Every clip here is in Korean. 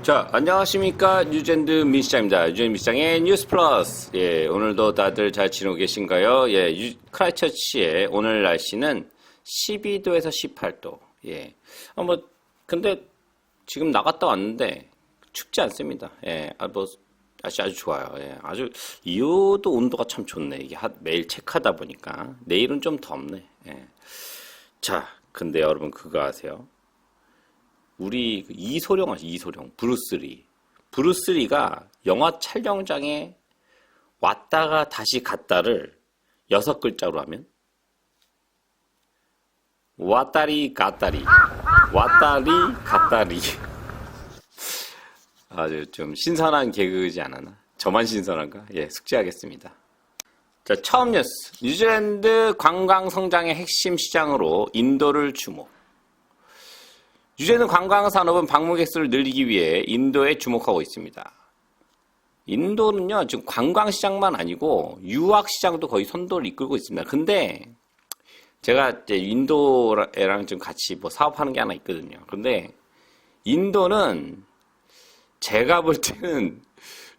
자, 안녕하십니까. 뉴젠드 미시장입니다. 뉴젠드 미시장의 뉴스 플러스. 예, 오늘도 다들 잘 지내고 계신가요? 예, 크라이처치의 오늘 날씨는 12도에서 18도. 예. 근데 지금 나갔다 왔는데 춥지 않습니다. 예, 날씨 아주 좋아요. 예, 이후도 온도가 참 좋네. 이게 매일 체크하다 보니까. 내일은 좀 덥네. 예. 자, 근데 여러분 그거 아세요? 우리 이소룡 아시죠? 이소룡, 브루스리. 브루스리가 영화 촬영장에 왔다가 다시 갔다를 6글자로 하면 왔다리 갔다리. 왔다리 갔다리. 아주 좀 신선한 개그지 않았나? 저만 신선한가? 예, 숙지하겠습니다. 자, 처음 뉴스. 뉴질랜드 관광 성장의 핵심 시장으로 인도를 주목. 뉴질랜드 관광 산업은 방문객 수를 늘리기 위해 인도에 주목하고 있습니다. 인도는요, 지금 관광 시장만 아니고 유학 시장도 거의 선도를 이끌고 있습니다. 근데 제가 이제 인도랑 좀 같이 사업하는 게 하나 있거든요. 근데 인도는 제가 볼 때는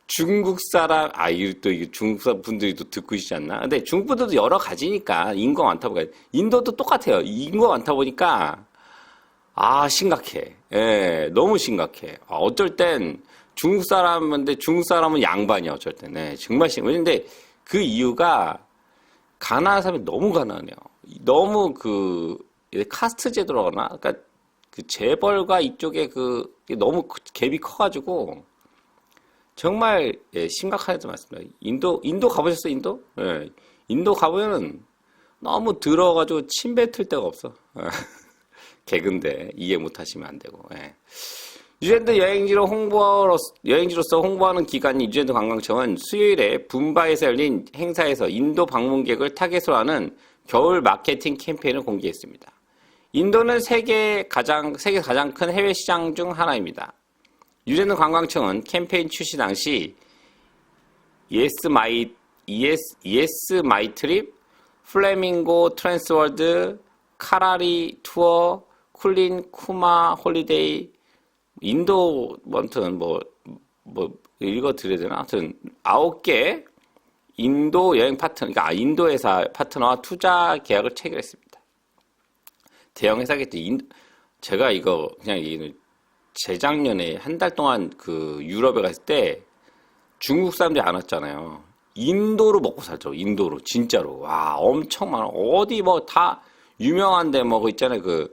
중국 사람, 또 이게 중국 분들이 또 듣고 있지 않나? 근데 중국 분들도 여러 가지니까 인구가 많다 보니까 인도도 똑같아요. 인구가 많다 보니까 심각해. 예, 너무 심각해. 어쩔 땐 중국 사람은 양반이야, 어쩔 땐. 네, 정말 심각해. 근데 그 이유가 가난한 사람이 너무 가난해요. 너무 카스트 제도라고 하나? 그러니까 그 재벌과 이쪽에 너무 갭이 커가지고 정말 심각한 데도 많습니다. 인도 가보셨어요, 인도? 예, 인도 가보면은 너무 더러워가지고 침 뱉을 데가 없어. 개근데 이해 못하시면 안 되고. 예. 뉴질랜드 여행지로서 홍보하는 기관인 뉴질랜드 관광청은 수요일에 붐바이에서 열린 행사에서 인도 방문객을 타겟으로 하는 겨울 마케팅 캠페인을 공개했습니다. 인도는 세계 가장 큰 해외 시장 중 하나입니다. 뉴질랜드 관광청은 캠페인 출시 당시 Yes My Trip, 플래밍고 트랜스월드, 카라리 투어, 쿨린 쿠마 홀리데이, 인도 읽어드려야 되나? 하여튼 9개 인도 여행 파트너, 그러니까 인도 회사 파트너와 투자 계약을 체결했습니다. 대형 회사겠지. 제가 재작년에 한 달 동안 유럽에 갔을 때 중국 사람들이 안 왔잖아요. 인도로 먹고 살죠. 인도로. 진짜로. 와, 엄청 많아. 어디 다 유명한데 있잖아요.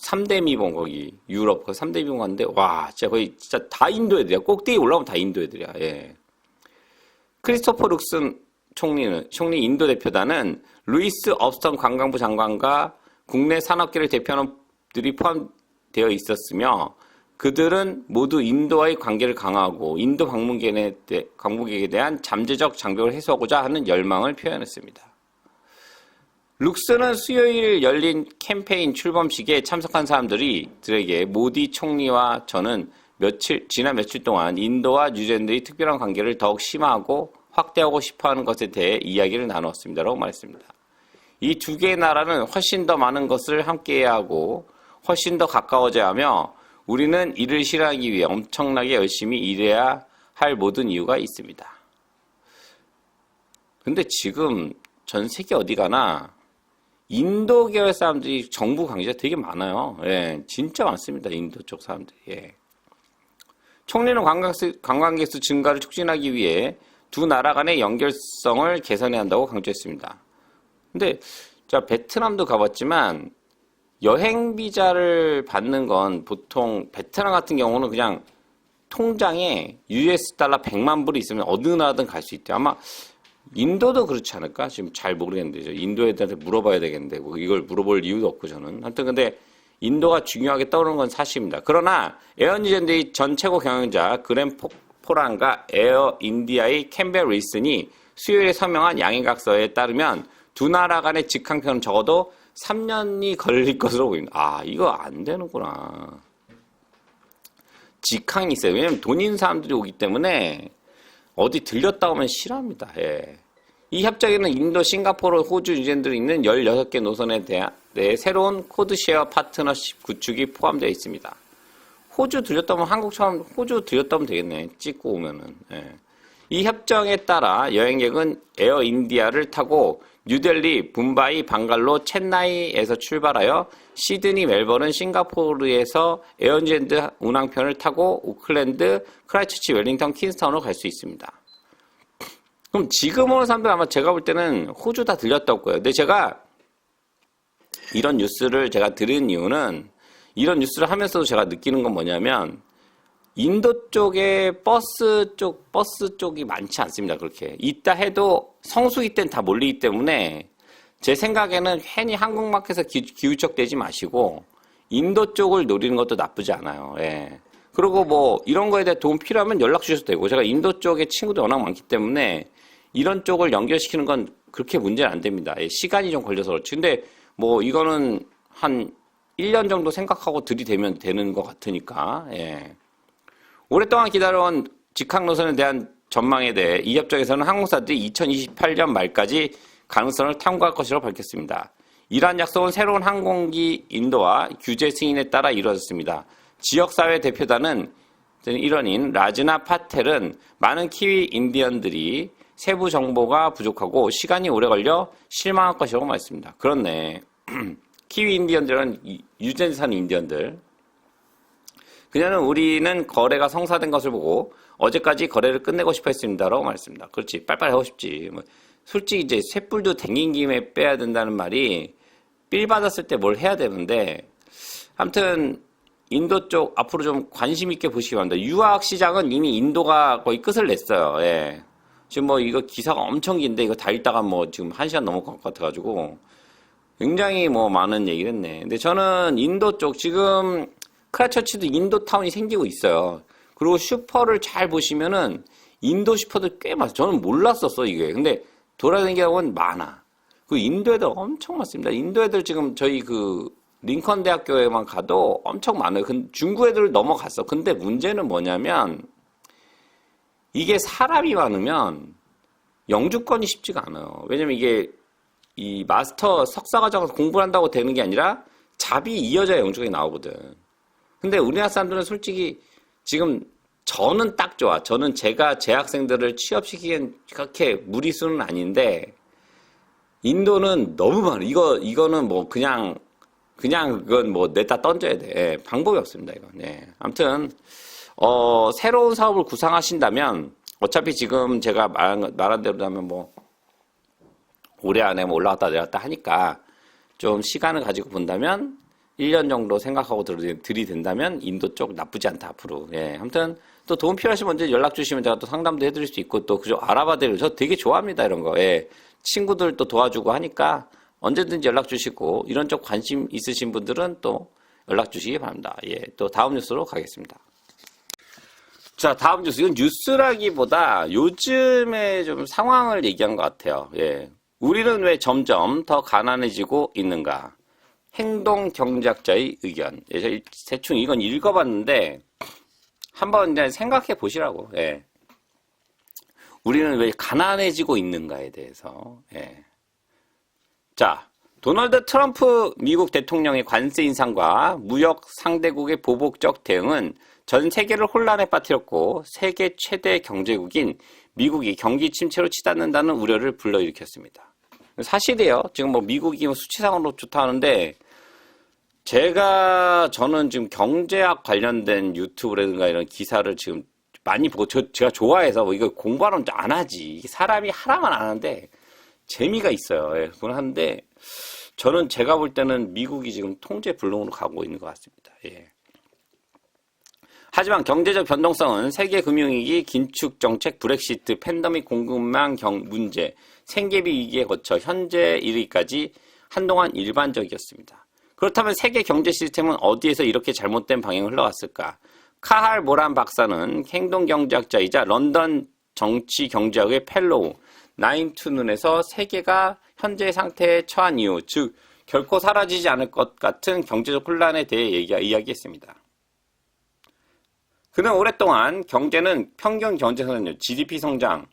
3대 미봉 거기 유럽 3대 미봉 갔는데 와, 진짜 다 인도 애들이야. 꼭대기 올라오면 다 인도 애들이야. 예. 크리스토퍼 룩슨 총리 인도 대표단은 루이스 업스턴 관광부 장관과 국내 산업계를 대표하는 분들이 포함되어 있었으며 그들은 모두 인도와의 관계를 강화하고 인도 방문객에 대한 잠재적 장벽을 해소하고자 하는 열망을 표현했습니다. 룩스는 수요일 열린 캠페인 출범식에 참석한 사람들에게 모디 총리와 저는 지난 며칠 동안 인도와 뉴질랜드의 특별한 관계를 더욱 심화하고 확대하고 싶어하는 것에 대해 이야기를 나누었습니다라고 말했습니다. 이 두 개의 나라는 훨씬 더 많은 것을 함께해야 하고 훨씬 더 가까워져야 하며 우리는 이를 실현하기 위해 엄청나게 열심히 일해야 할 모든 이유가 있습니다. 근데 지금 전 세계 어디 가나 인도 계열 사람들이 정부 관계자 되게 많아요. 예, 진짜 많습니다. 인도 쪽 사람들이. 예. 총리는 관광객 수 증가를 촉진하기 위해 두 나라 간의 연결성을 개선해야 한다고 강조했습니다. 근데 제가 베트남도 가봤지만 여행 비자를 받는 건 보통 베트남 같은 경우는 그냥 통장에 US 달러 100만 불이 있으면 어느 나라든 갈 수 있대요. 아마 인도도 그렇지 않을까? 지금 잘 모르겠는데 인도 애들한테 물어봐야 되겠는데 이걸 물어볼 이유도 없고 저는. 하여튼 근데 인도가 중요하게 떠오르는 건 사실입니다. 그러나 에어 뉴질랜드의 전 최고 경영자 그램 포란과 에어 인디아의 캠벨 윌슨이 수요일에 서명한 양해각서에 따르면 두 나라 간의 직항편은 적어도 3년이 걸릴 것으로 보입니다. 이거 안 되는구나. 직항이 있어요. 왜냐면 돈 있는 사람들이 오기 때문에 어디 들렸다 오면 싫어합니다. 예. 이 협정에는 인도, 싱가포르, 호주, 뉴질랜드에 있는 16개 노선에 대해 새로운 코드쉐어 파트너십 구축이 포함되어 있습니다. 호주 들렸다면 한국처럼 호주 들렸다면 되겠네. 찍고 오면은. 예. 이 협정에 따라 여행객은 에어인디아를 타고 뉴델리, 붐바이, 방갈로, 첸나이에서 출발하여 시드니, 멜버른, 싱가포르에서 에어인디언드 운항편을 타고 오클랜드, 크라이처치, 웰링턴, 퀸스타운으로 갈 수 있습니다. 그럼 지금 오는 사람들 아마 제가 볼 때는 호주 다 들렸다고 거예요. 근데 제가 이런 뉴스를 제가 들은 이유는 이런 뉴스를 하면서도 제가 느끼는 건 뭐냐면 인도 쪽에 버스 쪽이 많지 않습니다. 그렇게. 있다 해도 성수기 때는 다 몰리기 때문에 제 생각에는 괜히 한국마켓에서 기우척되지 마시고 인도 쪽을 노리는 것도 나쁘지 않아요. 예. 그리고 뭐 이런 거에 대해 도움 필요하면 연락 주셔도 되고 제가 인도 쪽에 친구도 워낙 많기 때문에 이런 쪽을 연결시키는 건 그렇게 문제는 안 됩니다. 예. 시간이 좀 걸려서 그렇지. 근데 뭐 이거는 한 1년 정도 생각하고 들이대면 되는 것 같으니까. 예. 오랫동안 기다려온 직항 노선에 대한 전망에 대해 이 협정에서는 항공사들이 2028년 말까지 가능성을 탐구할 것이라고 밝혔습니다. 이러한 약속은 새로운 항공기 인도와 규제 승인에 따라 이루어졌습니다. 지역사회 대표단은 일원인 라즈나 파텔은 많은 키위 인디언들이 세부 정보가 부족하고 시간이 오래 걸려 실망할 것이라고 말했습니다. 그렇네. 키위 인디언들은 뉴질랜드 사는 인디언들. 그녀는 우리는 거래가 성사된 것을 보고 어제까지 거래를 끝내고 싶어 했습니다라고 말했습니다. 그렇지. 빨리빨리 하고 싶지. 뭐 솔직히 이제 쇳불도 댕긴 김에 빼야 된다는 말이 삘 받았을 때 뭘 해야 되는데 아무튼 인도 쪽 앞으로 좀 관심 있게 보시기 바랍니다. 유학 시장은 이미 인도가 거의 끝을 냈어요. 예. 지금 뭐 이거 기사가 엄청 긴데 이거 다 읽다가 뭐 지금 1시간 넘을 것 같아가지고 굉장히 뭐 많은 얘기를 했네. 근데 저는 인도 쪽 지금 크라이처치도 인도 타운이 생기고 있어요. 그리고 슈퍼를 잘 보시면은 인도 슈퍼들 꽤 많아요. 저는 몰랐었어 이게. 근데 돌아다니는 보면 많아. 그 인도 애들 엄청 많습니다. 인도 애들 지금 저희 그 링컨 대학교에만 가도 엄청 많아요. 중국 애들 넘어갔어. 근데 문제는 뭐냐면 이게 사람이 많으면 영주권이 쉽지가 않아요. 왜냐면 이게 이 마스터 석사 과정에서 공부를 한다고 되는 게 아니라 잡이 이어져야 영주권이 나오거든. 근데 우리나라 사람들은 솔직히 지금 저는 딱 좋아. 저는 제가 제 학생들을 취업시키기엔 그렇게 무리수는 아닌데 인도는 너무 많아. 이거는 뭐 그냥 그건 뭐 냈다 던져야 돼. 예, 방법이 없습니다. 이건. 예. 아무튼 새로운 사업을 구상하신다면 어차피 지금 제가 말한 대로라면 뭐 올해 안에 뭐 올라갔다 내렸다 하니까 좀 시간을 가지고 본다면 1년 정도 생각하고 들이댄다면 인도 쪽 나쁘지 않다 앞으로. 예. 아무튼 또 도움 필요하시면 먼저 연락 주시면 제가 또 상담도 해드릴 수 있고 또 그저 알아봐드리고 저 되게 좋아합니다 이런 거. 예. 친구들 또 도와주고 하니까 언제든지 연락 주시고 이런 쪽 관심 있으신 분들은 또 연락 주시기 바랍니다. 예. 또 다음 뉴스로 가겠습니다. 자, 다음 뉴스. 이건 뉴스라기보다 요즘의 좀 상황을 얘기한 것 같아요. 예. 우리는 왜 점점 더 가난해지고 있는가? 행동 경제학자의 의견. 예, 대충 이건 읽어봤는데 한번 이제 생각해 보시라고. 예. 우리는 왜 가난해지고 있는가에 대해서. 예. 자, 도널드 트럼프 미국 대통령의 관세 인상과 무역 상대국의 보복적 대응은 전 세계를 혼란에 빠뜨렸고 세계 최대 경제국인 미국이 경기 침체로 치닫는다는 우려를 불러일으켰습니다. 사실이에요. 지금 뭐 미국이 수치상으로 좋다 하는데 저는 지금 경제학 관련된 유튜브라든가 이런 기사를 지금 많이 보고 제가 좋아해서 뭐 이거 공부하면 안 하지. 사람이 하라면 안 하는데 재미가 있어요. 예, 그걸 하는데 저는 제가 볼 때는 미국이 지금 통제 불능으로 가고 있는 것 같습니다. 예. 하지만 경제적 변동성은 세계 금융위기, 긴축 정책, 브렉시트, 팬데믹 공급망 문제, 생계비 위기에 거쳐 현재 이르기까지 한동안 일반적이었습니다. 그렇다면 세계 경제 시스템은 어디에서 이렇게 잘못된 방향을 흘러갔을까? 카할 모란 박사는 행동경제학자이자 런던 정치경제학의 펠로우, 나인투눈에서 세계가 현재 상태에 처한 이유, 즉 결코 사라지지 않을 것 같은 경제적 혼란에 대해 이야기했습니다. 그는 오랫동안 경제는 평균 경제 성장률, GDP 성장,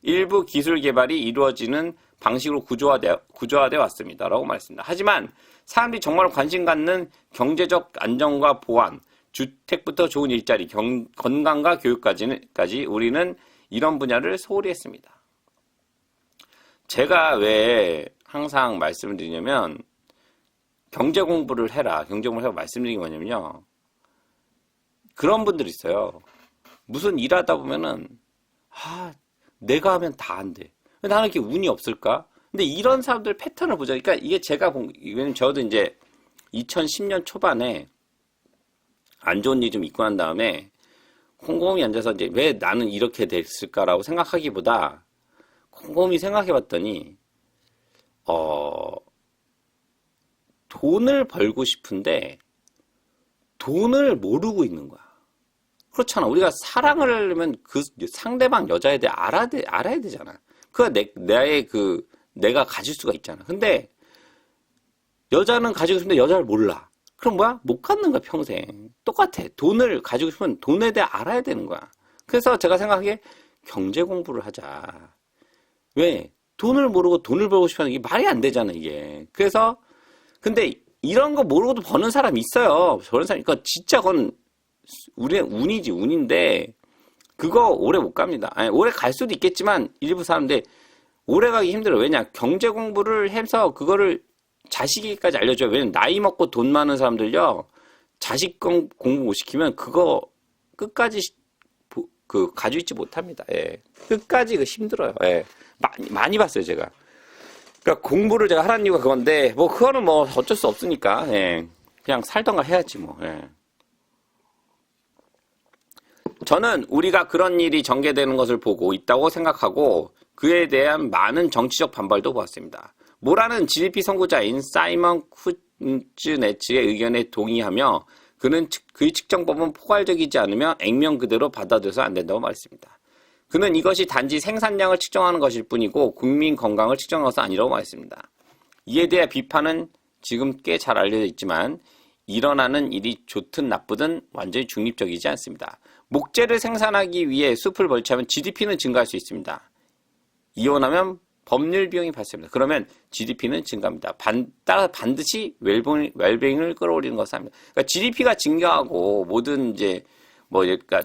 일부 기술 개발이 이루어지는 방식으로 구조화되어 왔습니다. 라고 말했습니다. 하지만 사람들이 정말 관심 갖는 경제적 안정과 보완, 주택부터 좋은 일자리, 건강과 교육까지 우리는 이런 분야를 소홀히 했습니다. 제가 왜 항상 말씀을 드리냐면 경제 공부를 해라. 경제 공부를 해라 말씀드린 게 뭐냐면요. 그런 분들 있어요. 무슨 일하다 보면은 내가 하면 다 안 돼. 나는 이렇게 운이 없을까? 근데 이런 사람들 패턴을 보자. 그러니까 이게 제가 왜냐면 저도 이제 2010년 초반에 안 좋은 일 좀 있고 난 다음에 곰곰이 앉아서 이제 왜 나는 이렇게 됐을까라고 생각하기보다 곰곰이 생각해 봤더니 돈을 벌고 싶은데 돈을 모르고 있는 거야. 그렇잖아. 우리가 사랑을 하려면 그 상대방 여자에 대해 알아야 되잖아. 그가 내가 가질 수가 있잖아. 근데 여자는 가지고 싶은데 여자를 몰라. 그럼 뭐야? 못 갖는 거야, 평생. 똑같아. 돈을 가지고 싶으면 돈에 대해 알아야 되는 거야. 그래서 제가 생각하기에 경제 공부를 하자. 왜? 돈을 모르고 돈을 벌고 싶어하는 게 말이 안 되잖아, 이게. 그래서, 근데 이런 거 모르고도 버는 사람이 있어요. 저런 사람, 그러니까 진짜 그건 우리의 운이지, 운인데, 그거 오래 못 갑니다. 아니, 오래 갈 수도 있겠지만, 일부 사람인데, 오래 가기 힘들어. 왜냐? 경제 공부를 해서 그거를 자식에게까지 알려줘요. 왜냐면 나이 먹고 돈 많은 사람들요. 자식 공부 못 시키면 그거 끝까지 가지고 있지 못합니다. 예. 끝까지 힘들어요. 예. 많이 봤어요, 제가. 그러니까 공부를 제가 하라는 이유가 그건데 그거는 어쩔 수 없으니까. 예. 그냥 살던가 해야지 뭐. 예. 저는 우리가 그런 일이 전개되는 것을 보고 있다고 생각하고 그에 대한 많은 정치적 반발도 보았습니다. 모라는 GDP 선구자인 사이먼 쿠즈네츠의 의견에 동의하며 그는 그의 측정법은 포괄적이지 않으며 액면 그대로 받아들여서 안 된다고 말했습니다. 그는 이것이 단지 생산량을 측정하는 것일 뿐이고 국민 건강을 측정한 것은 아니라고 말했습니다. 이에 대한 비판은 지금 꽤 잘 알려져 있지만 일어나는 일이 좋든 나쁘든 완전히 중립적이지 않습니다. 목재를 생산하기 위해 숲을 벌채하면 GDP는 증가할 수 있습니다. 이혼하면 법률 비용이 발생합니다. 그러면 GDP는 증가합니다. 따라서 반드시 웰빙을 끌어올리는 것을 합니다. 그러니까 GDP가 증가하고 모든 그러니까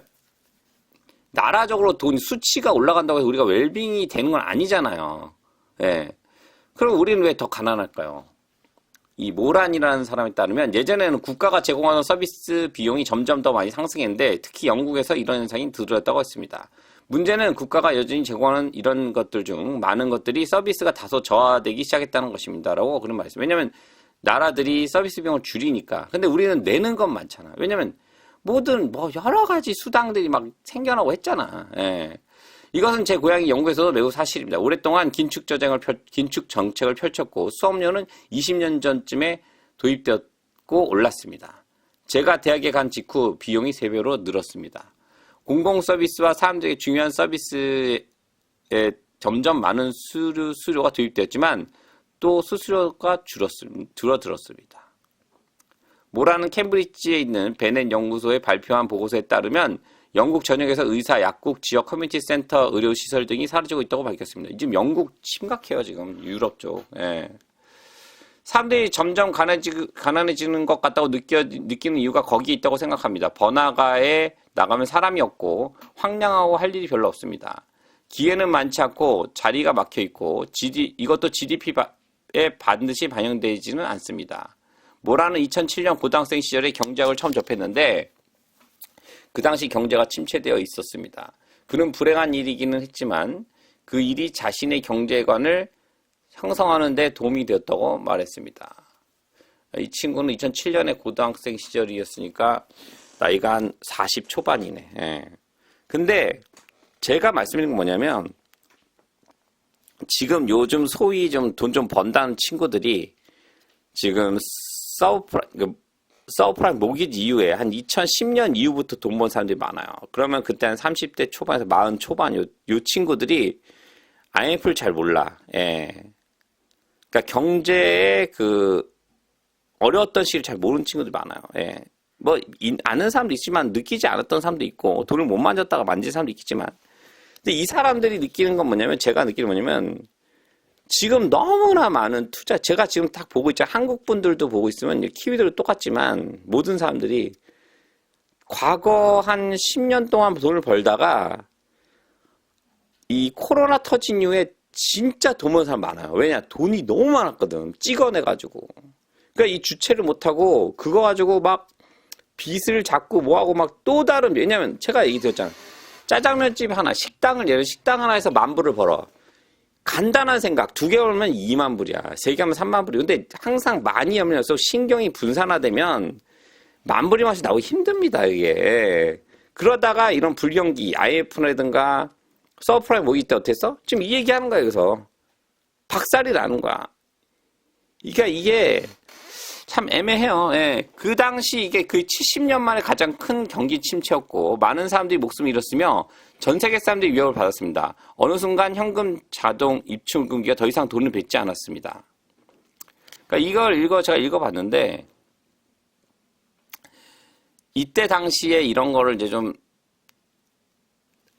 나라적으로 돈 수치가 올라간다고 해서 우리가 웰빙이 되는 건 아니잖아요. 예. 그럼 우리는 왜 더 가난할까요? 이 모란이라는 사람에 따르면 예전에는 국가가 제공하는 서비스 비용이 점점 더 많이 상승했는데 특히 영국에서 이런 현상이 드러났다고 했습니다. 문제는 국가가 여전히 제공하는 이런 것들 중 많은 것들이 서비스가 다소 저하되기 시작했다는 것입니다. 라고 그런 말씀. 왜냐면 나라들이 서비스 비용을 줄이니까. 근데 우리는 내는 건 많잖아. 왜냐면 모든 여러 가지 수당들이 막 생겨나고 했잖아. 예. 이것은 제 고향이 영국에서도 매우 사실입니다. 오랫동안 긴축 정책을 펼쳤고 수업료는 20년 전쯤에 도입되었고 올랐습니다. 제가 대학에 간 직후 비용이 3배로 늘었습니다. 공공 서비스와 사람들에게 중요한 서비스에 점점 많은 수수료가 도입되었지만 또 수수료가 줄어들었습니다. 모라는 캠브리지에 있는 베넷 연구소에 발표한 보고서에 따르면 영국 전역에서 의사, 약국, 지역 커뮤니티 센터, 의료시설 등이 사라지고 있다고 밝혔습니다. 지금 영국 심각해요, 지금. 유럽 쪽. 예. 사람들이 점점 가난해지는 것 같다고 느끼는 이유가 거기에 있다고 생각합니다. 번화가에 나가면 사람이 없고 황량하고 할 일이 별로 없습니다. 기회는 많지 않고 자리가 막혀 있고 이것도 GDP에 반드시 반영되지는 않습니다. 모라는 2007년 고등학생 시절에 경제학을 처음 접했는데 그 당시 경제가 침체되어 있었습니다. 그는 불행한 일이기는 했지만 그 일이 자신의 경제관을 형성하는 데 도움이 되었다고 말했습니다. 이 친구는 2007년에 고등학생 시절이었으니까 나이가 한 40 초반이네. 예. 근데 제가 말씀드린 건 뭐냐면 지금 요즘 소위 좀 돈 좀 번다는 친구들이 지금 서브프라임 모기지 이후에 한 2010년 이후부터 돈 번 사람들이 많아요. 그러면 그때 한 30대 초반에서 40 초반 요 친구들이 IMF를 잘 몰라. 예. 그러니까 경제의 어려웠던 시기를 잘 모르는 친구들이 많아요. 예. 아는 사람도 있지만 느끼지 않았던 사람도 있고 돈을 못 만졌다가 만진 사람도 있겠지만 근데 이 사람들이 느끼는 건 뭐냐면 제가 느끼는 뭐냐면 지금 너무나 많은 투자 제가 지금 딱 보고 있죠. 한국 분들도 보고 있으면 키위들도 똑같지만 모든 사람들이 과거 한 10년 동안 돈을 벌다가 이 코로나 터진 이후에 진짜 돈 버는 사람 많아요. 왜냐? 돈이 너무 많았거든. 찍어내가지고. 그러니까 이 주체를 못하고 그거 가지고 막 빚을 잡고 뭐하고 막 또 다른, 왜냐면 제가 얘기 드렸잖아. 짜장면집 하나, 식당 하나에서 10,000불을 벌어. 간단한 생각, 2개 하면 20,000불이야. 3개 하면 30,000불이야. 근데 항상 많이 하면서 신경이 분산화되면 10,000불이 맛이 나오기 힘듭니다, 이게. 그러다가 이런 불경기, IMF라든가 서프라임 모기 때 어땠어? 지금 이 얘기하는 거야, 여기서. 박살이 나는 거야. 이게 참 애매해요. 예. 그 당시 이게 그 70년 만에 가장 큰 경기 침체였고, 많은 사람들이 목숨을 잃었으며, 전 세계 사람들이 위협을 받았습니다. 어느 순간 현금 자동 입출금기가 더 이상 돈을 뱉지 않았습니다. 그러니까 제가 읽어봤는데, 이때 당시에 이런 거를 이제 좀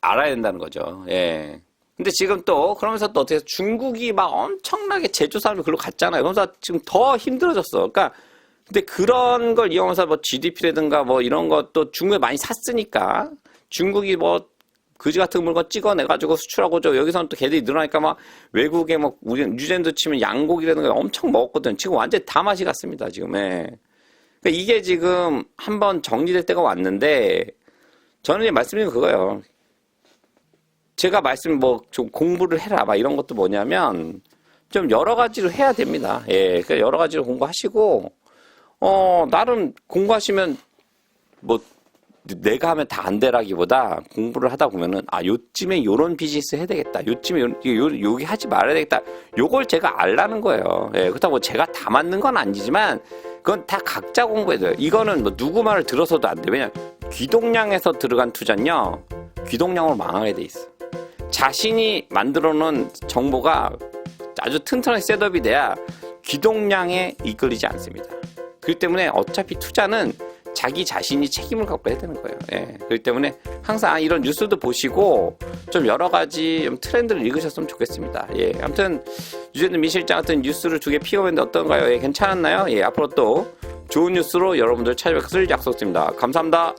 알아야 된다는 거죠. 예. 근데 지금 또 그러면서 또 어떻게 중국이 막 엄청나게 제조산업이 글로 갔잖아요. 그러면서 지금 더 힘들어졌어. 그러니까 근데 그런 걸 이용해서 뭐 GDP라든가 뭐 이런 것도 중국에 많이 샀으니까 중국이 뭐 그지 같은 물건 찍어내가지고 수출하고 여기서는 또 걔들이 늘어나니까 막 외국에 뭐 뉴질랜드 치면 양고기라든가 엄청 먹었거든. 지금 완전히 다 맛이 갔습니다. 지금. 예. 그러니까 이게 지금 한번 정리될 때가 왔는데 저는 이제 말씀드린 그거예요. 제가 좀 공부를 해라 막 이런 것도 뭐냐면 좀 여러 가지로 해야 됩니다. 예, 그러니까 여러 가지로 공부하시고 나름 공부하시면 뭐 내가 하면 다 안 되라기보다 공부를 하다 보면은 요쯤에 요런 비즈니스 해야 되겠다. 요쯤에 요기 하지 말아야 되겠다. 요걸 제가 알라는 거예요. 예, 그렇다고 뭐 제가 다 맞는 건 아니지만 그건 다 각자 공부해야 돼요. 이거는 뭐 누구 말을 들어서도 안 돼. 왜냐 귀동량에서 들어간 투자는요 귀동량으로 망하게 돼 있어. 자신이 만들어 놓은 정보가 아주 튼튼하게 셋업이 돼야 귀동량에 이끌리지 않습니다. 그렇기 때문에 어차피 투자는 자기 자신이 책임을 갖고 해야 되는 거예요. 예. 그렇기 때문에 항상 이런 뉴스도 보시고 좀 여러 가지 좀 트렌드를 읽으셨으면 좋겠습니다. 예. 아무튼 유재근 민 실장 같은 뉴스를 2개 피워봤는데 어떤가요? 예. 괜찮았나요? 예. 앞으로 또 좋은 뉴스로 여러분들 찾아뵐 것을 약속드립니다. 감사합니다.